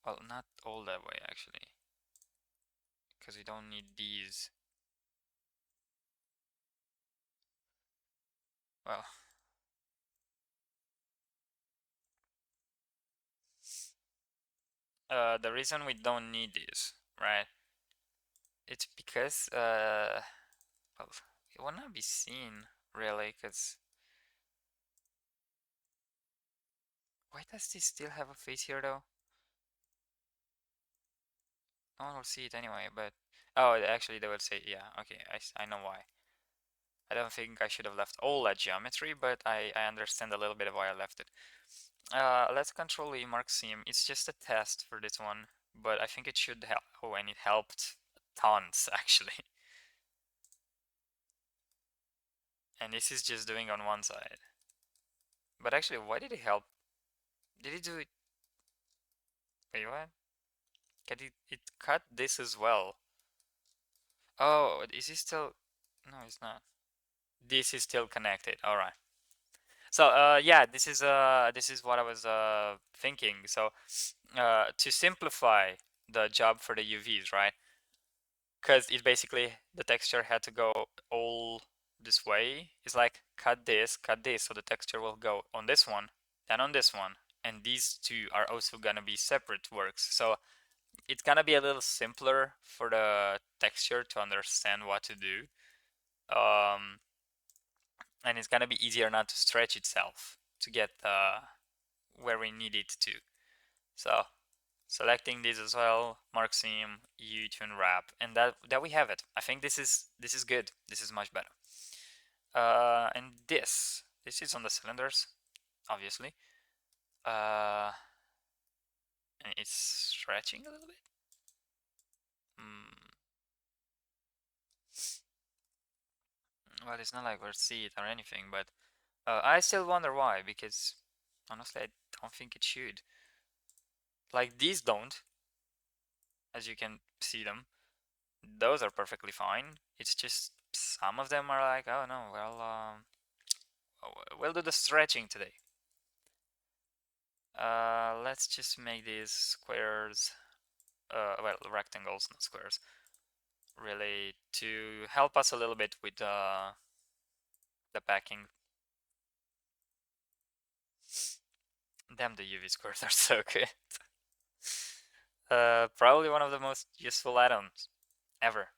Well, not all that way actually, because we don't need these. Well, the reason we don't need this, right? It's because well, it will not be seen really, because why does this still have a face here though? No one will see it anyway, but oh, actually they will say, yeah, okay, I know why. I don't think I should have left all that geometry, but I understand a little bit of why I left it. Let's Control E mark seam. It's just a test for this one, but I think it should help. Oh, and it helped tons actually. And this is just doing on one side. But actually, why did it help? Did it do it? Wait, what? Can it cut this as well? Oh, is it still? No, it's not. This is still connected. All right. So yeah, this is what I was thinking. So to simplify the job for the UVs, right? Because it basically the texture had to go all this way. It's like cut this, so the texture will go on this one, then on this one, and these two are also gonna be separate works. So it's gonna be a little simpler for the texture to understand what to do. Um, and it's gonna be easier not to stretch itself to get where we need it to. So selecting this as well, mark seam, U to unwrap, and that we have it. I think this is good. This is much better. And this is on the cylinders, obviously. Uh, and it's stretching a little bit. Mm. Well, it's not like we'll see it or anything, but I still wonder why, because honestly, I don't think it should. Like these don't, as you can see them. Those are perfectly fine. It's just some of them are like, oh no, well, we'll do the stretching today. Let's just make these squares, well, rectangles, not squares, really, to help us a little bit with the packing. Damn, the UV squares are so good. Probably one of the most useful items ever.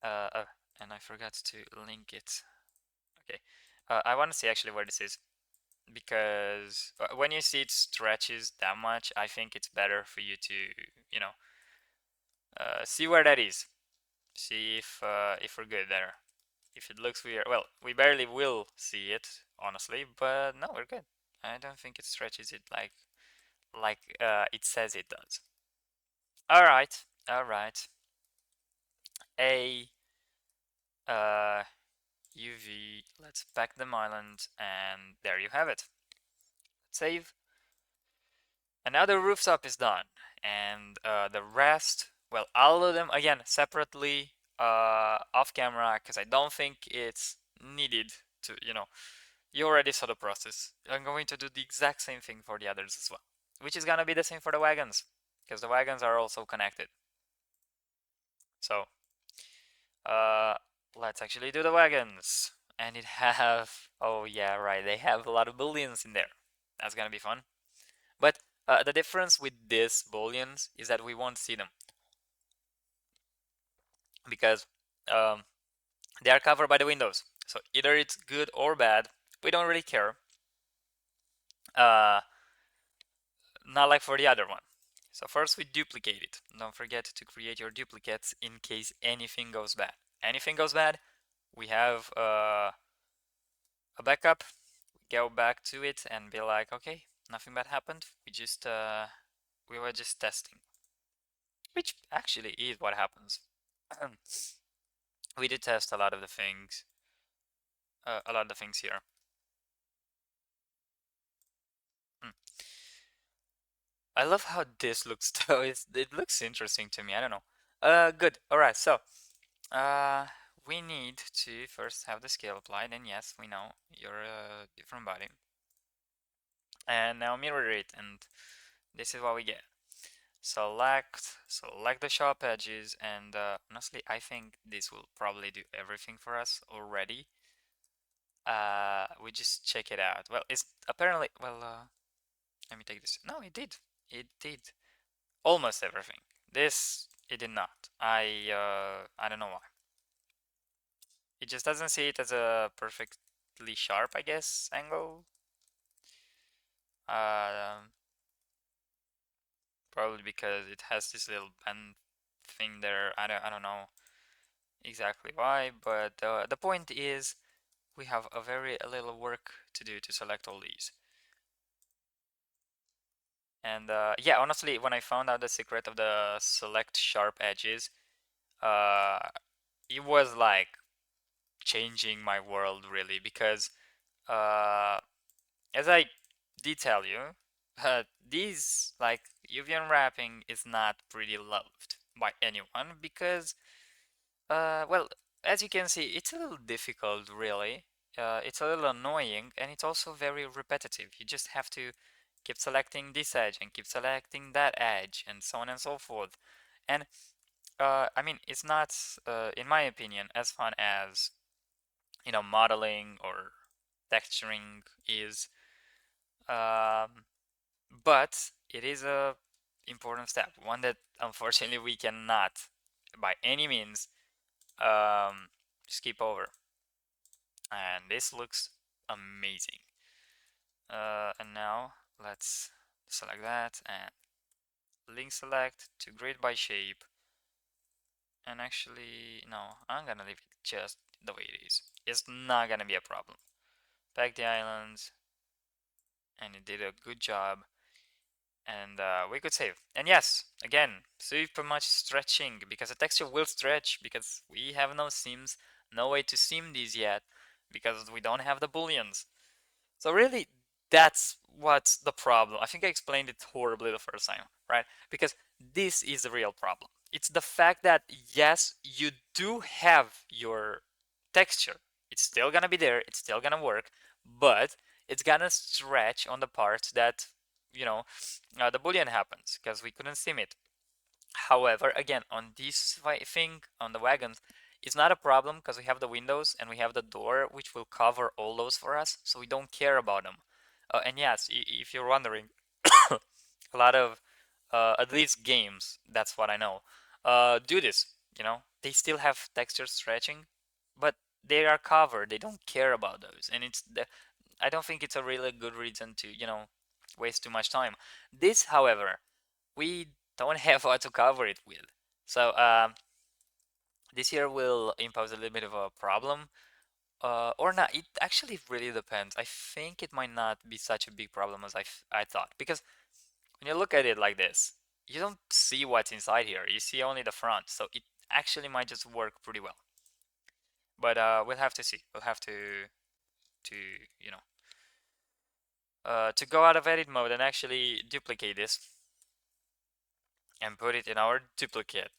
And I forgot to link it. Okay, I want to see actually where this is, because when you see it stretches that much, I think it's better for you to, you know, see where that is. See if we're good there. If it looks weird, well, we barely will see it, honestly, but no, we're good. I don't think it stretches it like it says it does. All right, all right. A UV. Let's pack them island, and there you have it. Save. And now the rooftop is done, and the rest, well, I'll do them again separately off camera, because I don't think it's needed to, you know, you already saw the process. I'm going to do the exact same thing for the others as well, which is gonna be the same for the wagons, because the wagons are also connected. So uh, let's actually do the wagons. And it have, oh yeah, right, they have a lot of booleans in there. That's gonna be fun. But the difference with these booleans is that we won't see them because um, they are covered by the windows. So either it's good or bad. We don't really care. Uh, Not like for the other one. So first we duplicate it. Don't forget to create your duplicates in case anything goes bad. Anything goes bad, we have a backup. We go back to it and be like, okay, nothing bad happened. We were just testing, which actually is what happens. We did test a lot of the things here. Hmm. I love how this looks though. It looks interesting to me. I don't know. Good. All right. So, uh, we need to first have the scale applied, and yes, we know you're a different body. And now mirror it, and this is what we get. Select the sharp edges, and honestly, I think this will probably do everything for us already. We just check it out. Well, it's apparently, well, let me take this. No, it did. It did almost everything. This, it did not. I don't know why. It just doesn't see it as a perfectly sharp, I guess, angle. Um, Probably because it has this little bend thing there. I don't know exactly why, but the point is we have a little work to do to select all these. And yeah, honestly, when I found out the secret of the select sharp edges, uh, it was like changing my world really because uh, as I did tell you, these like UV unwrapping is not pretty loved by anyone because well, as you can see, it's a little difficult really. It's a little annoying and it's also very repetitive. You just have to keep selecting this edge and keep selecting that edge and so on and so forth. And I mean, it's not, in my opinion, as fun as modeling or texturing is. Um, but it is a important step, one that unfortunately we cannot, by any means, skip over. And this looks amazing. And now let's select that and link select to grid by shape. And actually, no, I'm gonna leave it just the way it is. It's not gonna be a problem. Back the islands, and it did a good job. And we could save. And yes, again, super much stretching because the texture will stretch because we have no seams, no way to seam these yet because we don't have the booleans. So really, that's what's the problem. I think I explained it horribly the first time, right? Because this is the real problem. It's the fact that yes, you do have your texture. It's still gonna be there, it's still gonna work, but it's gonna stretch on the parts that, you know, the boolean happens because we couldn't sim it. However, again, on this thing, on the wagons, it's not a problem because we have the windows and we have the door, which will cover all those for us, so we don't care about them. And yes, if you're wondering, a lot of, at least games, that's what I know, do this, they still have texture stretching, but they are covered, they don't care about those, and I don't think it's a really good reason to, waste too much time. This, however, we don't have what to cover it with. So this here will impose a little bit of a problem, or not. It actually really depends. I think it might not be such a big problem as I thought, because when you look at it like this, you don't see what's inside here. You see only the front, so it actually might just work pretty well. But we'll have to see. We'll have to you know to go out of edit mode and actually duplicate this and put it in our duplicate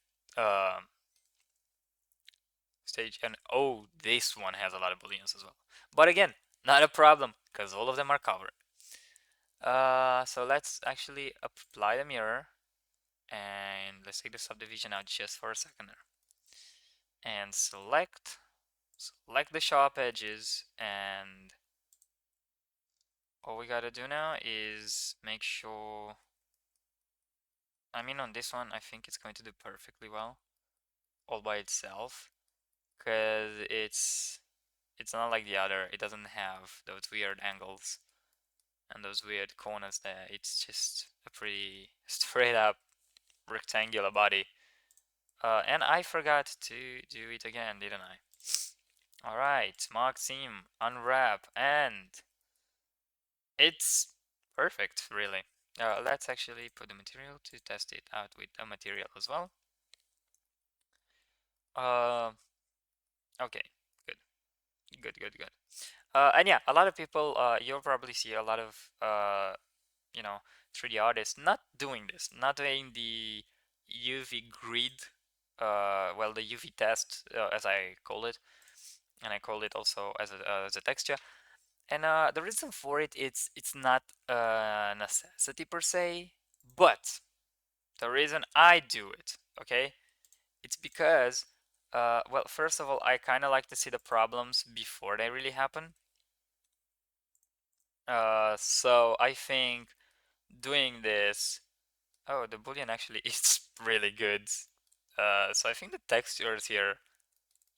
stage. And oh, this one has a lot of booleans as well, but again, not a problem because all of them are covered. So let's actually apply the mirror, and let's take the subdivision out just for a second there, and select the sharp edges and all we gotta do now is make sure, I mean on this one I think it's going to do perfectly well all by itself, because it's not like the other. It doesn't have those weird angles and those weird corners there. It's just a pretty straight up rectangular body. And I forgot to do it again, didn't I? Alright, Maxim, unwrap, and it's perfect, really. Let's actually put the material to test it out with a material as well. Uh, okay, good, good, good, good. And yeah, a lot of people, you'll probably see a lot of, you know, 3D artists not doing this, not doing the UV grid, well, the UV test, as I call it, and I call it also as a texture. And the reason for it, it's not a necessity per se, but the reason I do it, okay, it's because, well, first of all, I kind of like to see the problems before they really happen. So I think doing this, oh, the boolean actually is really good. So I think the textures here,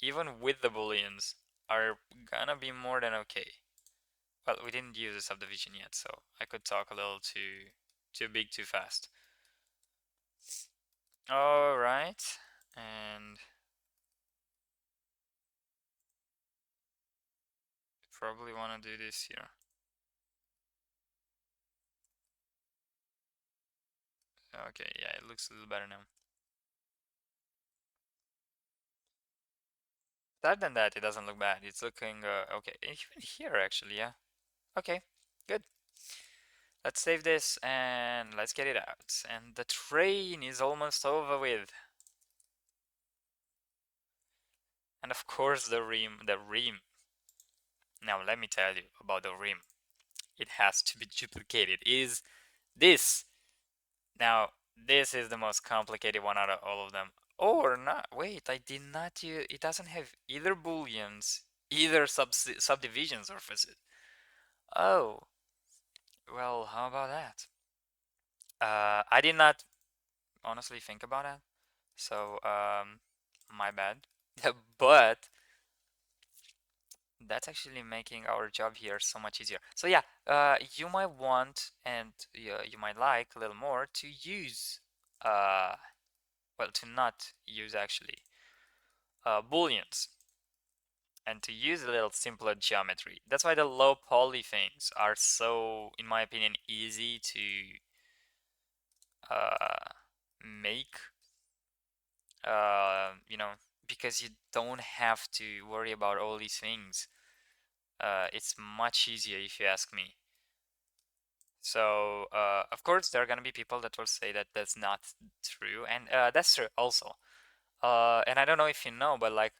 even with the booleans, are gonna be more than okay. Well, we didn't use a subdivision yet, so I could talk a little too big too fast. All right, and probably want to do this here. Okay, yeah, it looks a little better now. Other than that, it doesn't look bad. It's looking okay. Even here, actually, yeah. Okay, good. Let's save this and let's get it out. And the train is almost over with. And of course the rim, the rim. Now let me tell you about the rim. It has to be duplicated. Is this. Now, this is the most complicated one out of all of them. Or not. Wait, I did not use, it doesn't have either booleans, either subdivision surfaces. Oh, well, how about that? I did not honestly think about that. So, my bad. But that's actually making our job here so much easier. So yeah, you might want and you might like a little more to use, well, to not use actually booleans and to use a little simpler geometry. That's why the low poly things are so, in my opinion, easy to make. You know, because you don't have to worry about all these things. It's much easier if you ask me. So, of course, there are gonna be people that will say that that's not true, and that's true also. And I don't know if you know, but like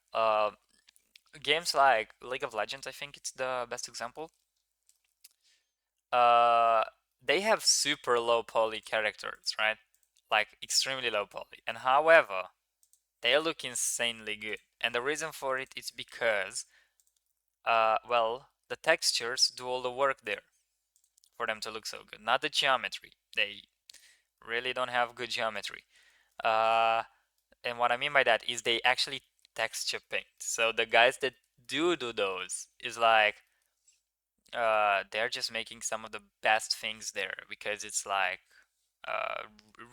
games like League of Legends, I think it's the best example. Uh, they have super low poly characters, right? Like extremely low poly. And however, they look insanely good. And the reason for it is because, well, the textures do all the work there for them to look so good. Not the geometry. They really don't have good geometry. Uh, and what I mean by that is they actually texture paint. So the guys that do those is like they're just making some of the best things there because it's like uh,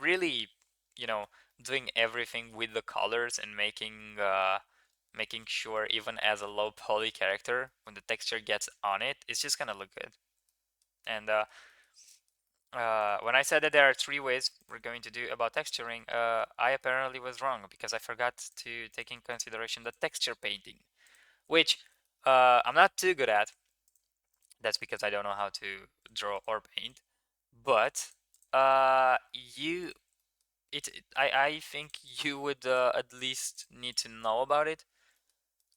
really, you know, doing everything with the colors and making sure even as a low poly character, when the texture gets on it, it's just gonna look good. And when I said that there are three ways we're going to do about texturing, I apparently was wrong because I forgot to take in consideration the texture painting, which I'm not too good at. That's because I don't know how to draw or paint. But you, I think you would at least need to know about it,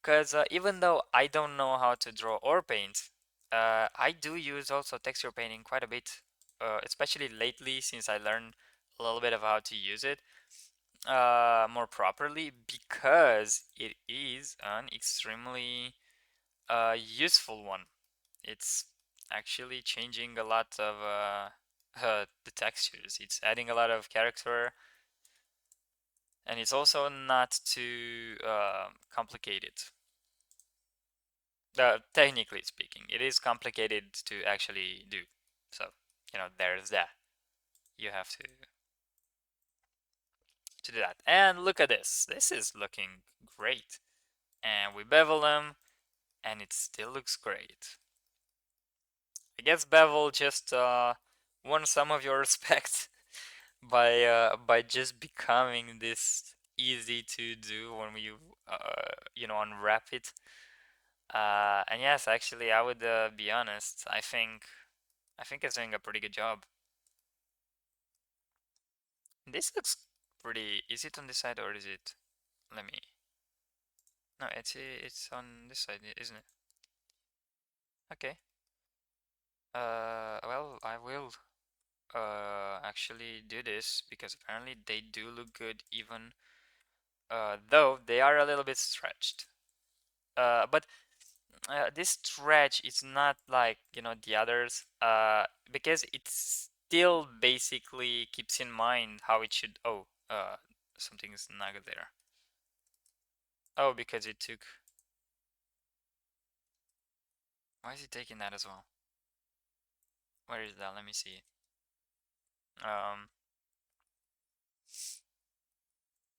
because even though I don't know how to draw or paint, I do use also texture painting quite a bit, especially lately since I learned a little bit of how to use it more properly, because it is an extremely useful one. It's actually changing a lot of the textures. It's adding a lot of character, and it's also not too complicated. Technically speaking, it is complicated to actually do. So, there's that. You have to do that. And look at this. This is looking great. And we bevel them, and it still looks great. I guess bevel just won some of your respect by just becoming this easy to do when you unwrap it. And yes, actually, I would be honest. I think it's doing a pretty good job. This looks pretty. Is it on this side or is it? Let me. No, it's on this side, isn't it? Okay. Well, I will actually do this because apparently they do look good even though they are a little bit stretched. But this stretch is not like the others because it still basically keeps in mind how it should. Oh, something's not good there. Oh, because it took. Why is it taking that as well? Where is that? Let me see. Um,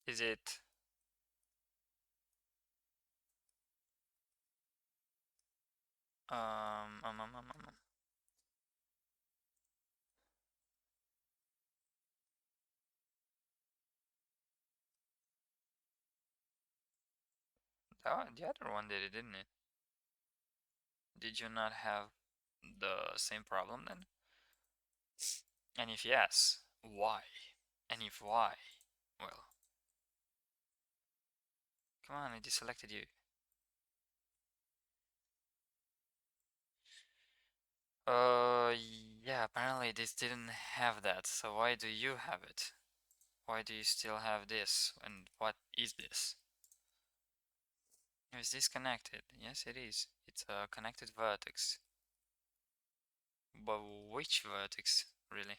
is it? Um, um, um, um, um, um. The other one did it, didn't it? Did you not have the same problem then? And if yes, why? And if why, well, come on, I deselected you. Uh, yeah, apparently this didn't have that, so why do you have it? Why do you still have this? And what is this? Is this connected? Yes, it is. It's a connected vertex. But which vertex, really?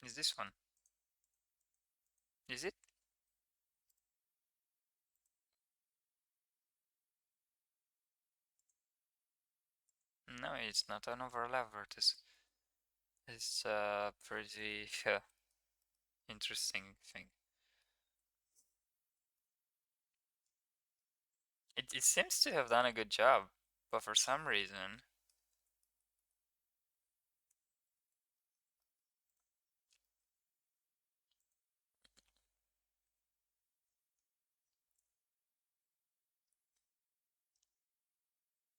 Is this one? Is it? No, it's not an overlap vertex. It's a pretty interesting thing. It seems to have done a good job, but for some reason,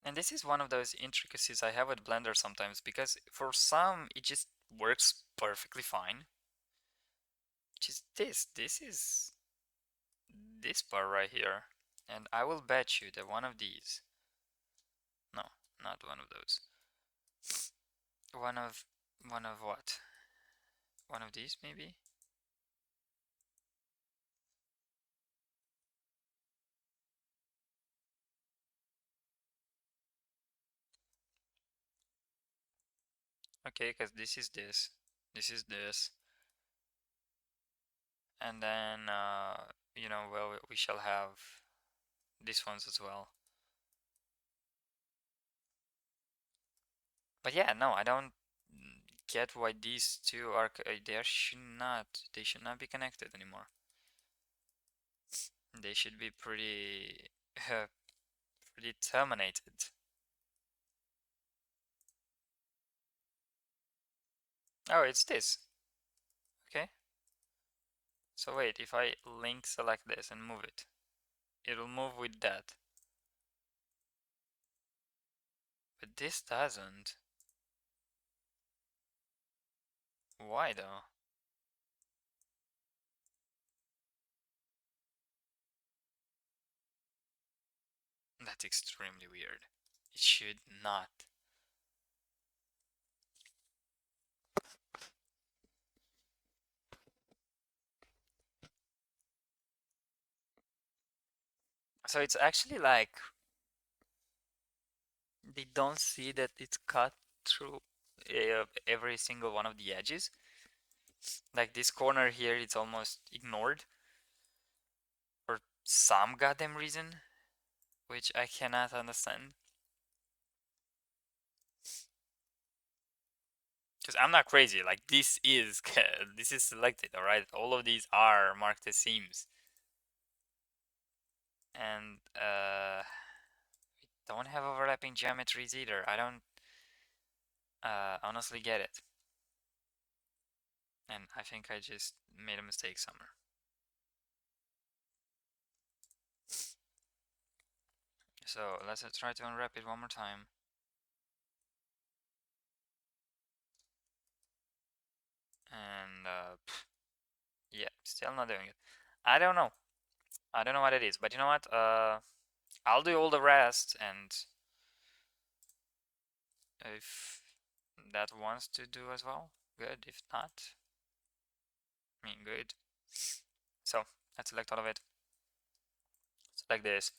and this is one of those intricacies I have with Blender sometimes, because for some it just works perfectly fine. Just this is this part right here, and I will bet you that one of these, no, not one of those, one of one of what? One of these maybe? Okay, because this is this, and then well, we shall have these ones as well. But yeah, no, I don't get why these two are they should not be connected anymore. They should be pretty pretty terminated. Oh, it's this. Okay. So wait, if I link select this and move it, it'll move with that. But this doesn't. Why though? That's extremely weird. It should not. So it's actually like they don't see that it's cut through every single one of the edges. Like this corner here, it's almost ignored for some goddamn reason, which I cannot understand. Because I'm not crazy. Like this is this is selected. All right, all of these are marked as seams, and don't have overlapping geometries either. I don't honestly get it, and I think I just made a mistake somewhere. So let's try to unwrap it one more time. And yeah, still not doing it. I don't know. I don't know what it is, but you know what? I'll do all the rest, and if that wants to do as well, good. If not, I mean, good. So let's select all of it. Select this,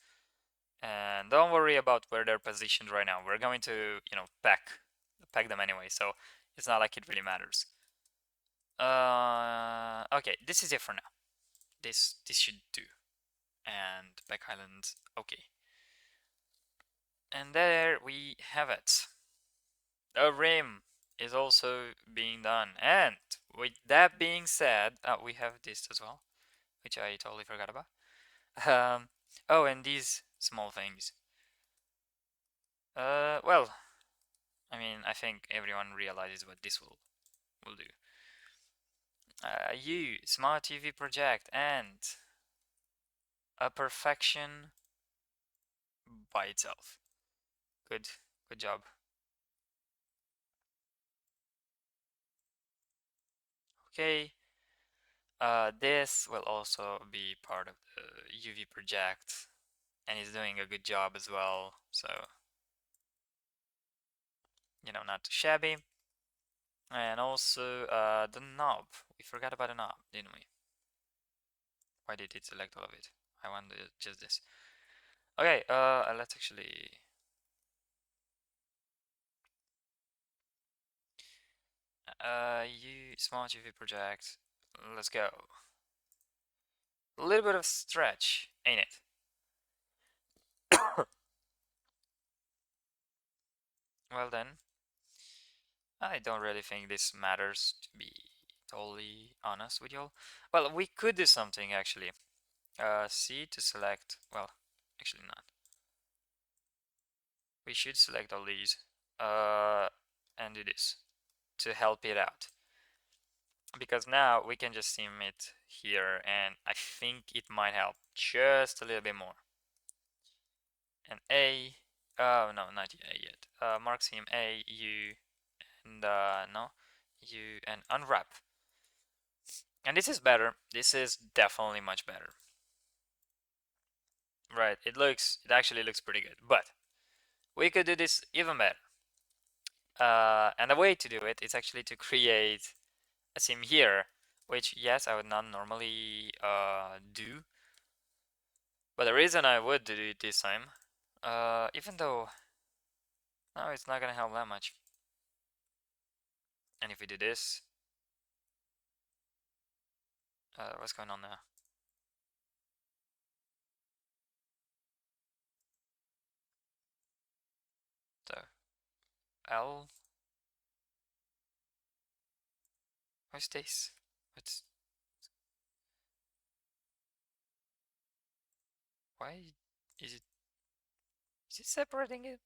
and don't worry about where they're positioned right now. We're going to, you know, pack them anyway, so it's not like it really matters. Okay, this is it for now. This should do. And back island, okay. And there we have it. A rim is also being done. And with that being said, we have this as well, which I totally forgot about. Oh, and these small things. Well, I mean, I think everyone realizes what this will do. Smart TV project, and a perfection by itself. Good job. Okay. This will also be part of the UV project, and he's doing a good job as well. So, you know, not too shabby. And also, the knob. We forgot about the knob, didn't we? Why did it select all of it? I want just this. Okay, let's actually. Smart UV project. Let's go. A little bit of stretch, ain't it? Well then, I don't really think this matters, to be totally honest with y'all. Well, we could do something actually. C to select, well, actually not. We should select all these, and do this to help it out. Because now we can just seam it here, and I think it might help just a little bit more. And A, oh no, not A yet. Mark seam A, U, and no, U, and unwrap. And this is better. This is definitely much better. Right, it actually looks pretty good, but we could do this even better. And the way to do it is actually to create a seam here, which yes, I would not normally do, but the reason I would do it this time, even though no, it's not gonna help that much. And if we do this, what's going on now? So L, what's this? What's why is it? Is it separating it?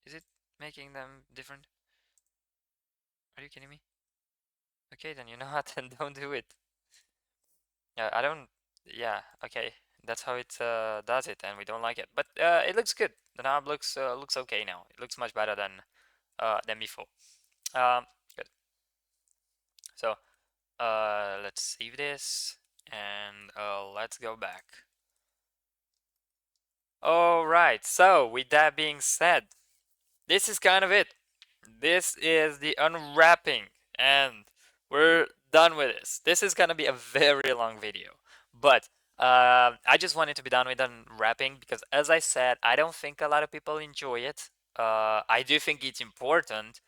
Is it making them different? Are you kidding me? Okay, then you know what, then don't do it. Yeah, I don't. Yeah, okay, that's how it does it, and we don't like it. But it looks good. The knob looks okay now. It looks much better than before. Um, Good. So let's save this, and let's go back. All right. So with that being said, this is kind of it. This is the unwrapping, and we're done with this. This is gonna be a very long video, but I just wanted to be done with unwrapping because, as I said, I don't think a lot of people enjoy it. I do think it's important,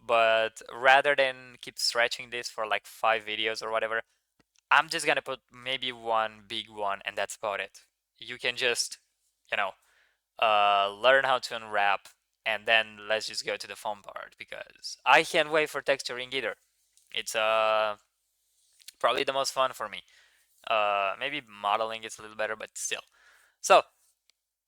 but rather than keep stretching this for like 5 videos or whatever, I'm just gonna put maybe one big one, and that's about it. You can just, you know, learn how to unwrap, and then let's just go to the fun part because I can't wait for texturing either. It's probably the most fun for me. Maybe modeling is a little better, but still. So,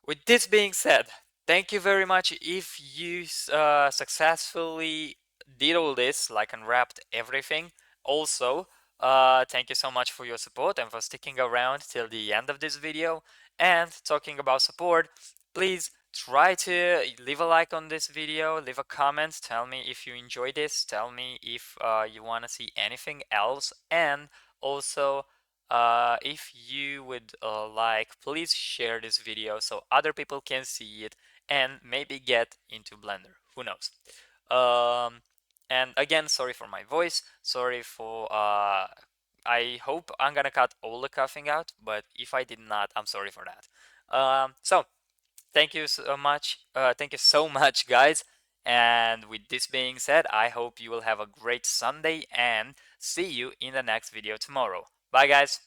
with this being said, thank you very much if you successfully did all this, like unwrapped everything. Also, thank you so much for your support and for sticking around till the end of this video. And talking about support, please try to leave a like on this video, leave a comment, tell me if you enjoy this, tell me if you want to see anything else, and also if you would like, please share this video so other people can see it and maybe get into Blender. Who knows? Um, and again, sorry for my voice. Sorry for. I hope I'm gonna cut all the coughing out, but if I did not, I'm sorry for that. So thank you so much. Thank you so much, guys. And with this being said, I hope you will have a great Sunday and see you in the next video tomorrow. Bye, guys.